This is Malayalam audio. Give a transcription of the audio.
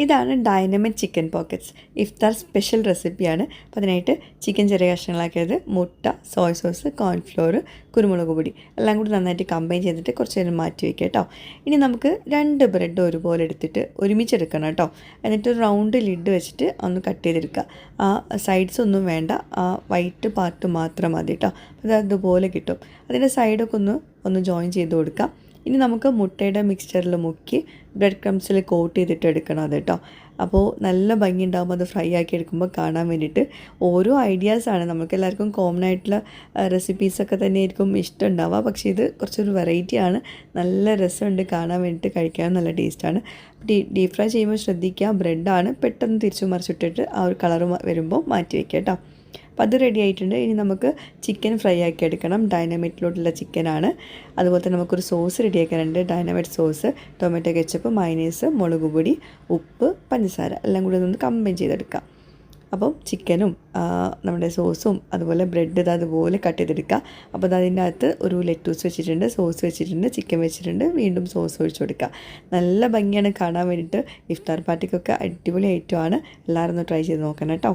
ഇതാണ് ഡൈനമിക് ചിക്കൻ പോക്കറ്റ്സ്. ഇഫ്താർ സ്പെഷ്യൽ റെസിപ്പിയാണ്. അപ്പോൾ അതിനായിട്ട് ചിക്കൻ ചെറിയ കഷ്ണങ്ങളാക്കിയത്, മുട്ട, സോയ സോസ്, കോൺഫ്ലോർ, കുരുമുളക് പൊടി എല്ലാം കൂടി നന്നായിട്ട് കമ്പൈൻ ചെയ്തിട്ട് കുറച്ച് നേരം മാറ്റി വയ്ക്കുക കേട്ടോ. ഇനി നമുക്ക് 2 ബ്രെഡ് ഒരുപോലെ എടുത്തിട്ട് ഒരുമിച്ചെടുക്കണം കേട്ടോ. എന്നിട്ട് റൗണ്ട് ലിഡ് വെച്ചിട്ട് ഒന്ന് കട്ട് ചെയ്തെടുക്കുക. ആ സൈഡ്സ് ഒന്നും വേണ്ട, ആ വൈറ്റ് പാർട്ട് മാത്രം മതി കേട്ടോ. അത് അതുപോലെ കിട്ടും. അതിൻ്റെ സൈഡൊക്കെ ഒന്ന് ജോയിൻ ചെയ്ത് കൊടുക്കാം. ഇനി നമുക്ക് മുട്ടയുടെ മിക്സ്ചറിൽ മുക്കി ബ്രെഡ് ക്രംസിൽ കോട്ട് ചെയ്തിട്ട് എടുക്കണം അത് കേട്ടോ. അപ്പോൾ നല്ല ഭംഗി ഉണ്ടാകുമ്പോൾ അത് ഫ്രൈ ആക്കി എടുക്കുമ്പോൾ കാണാൻ വേണ്ടിയിട്ട്. ഓരോ ഐഡിയാസാണ്, നമുക്ക് എല്ലാവർക്കും കോമൺ ആയിട്ടുള്ള റെസിപ്പീസൊക്കെ തന്നെയായിരിക്കും ഇഷ്ടം ഉണ്ടാവുക. പക്ഷേ ഇത് കുറച്ചൊരു വെറൈറ്റിയാണ്. നല്ല രസമുണ്ട് കാണാൻ വേണ്ടിയിട്ട്, കഴിക്കാൻ നല്ല ടേസ്റ്റാണ്. ഡീപ് ഫ്രൈ ചെയ്യുമ്പോൾ ശ്രദ്ധിക്കുക, ബ്രെഡാണ്, പെട്ടെന്ന് തിരിച്ചു മറിച്ചിട്ടിട്ട് ആ ഒരു കളർ വരുമ്പോൾ മാറ്റി വയ്ക്കുക കേട്ടോ. അപ്പോൾ അത് റെഡി ആയിട്ടുണ്ട്. ഇനി നമുക്ക് ചിക്കൻ ഫ്രൈ ആക്കി എടുക്കണം. ഡൈനാമൈറ്റിലോട്ടുള്ള ചിക്കനാണ്. അതുപോലെ തന്നെ നമുക്കൊരു സോസ് റെഡിയാക്കാനുണ്ട്. Dynamite sauce, tomato ketchup, mayonnaise, മുളക് പൊടി, ഉപ്പ്, പഞ്ചസാര എല്ലാം കൂടി ഒന്ന് കമ്പൈൻ ചെയ്തെടുക്കാം. അപ്പം ചിക്കനും നമ്മുടെ സോസും അതുപോലെ ബ്രെഡ് അതുപോലെ കട്ട് ചെയ്തെടുക്കുക. അപ്പോൾ അതിൻ്റെ അകത്ത് ഒരു ലെറ്റൂസ് വെച്ചിട്ടുണ്ട്, സോസ് വെച്ചിട്ടുണ്ട്, ചിക്കൻ വെച്ചിട്ടുണ്ട്, വീണ്ടും സോസ് ഒഴിച്ചു കൊടുക്കുക. നല്ല ഭംഗിയാണ് കാണാൻ വേണ്ടിയിട്ട്. ഇഫ്താർ പാർട്ടിക്കൊക്കെ അടിപൊളി ഐറ്റമാണ്. എല്ലാവരും ഒന്ന് ട്രൈ ചെയ്ത് നോക്കണം കേട്ടോ.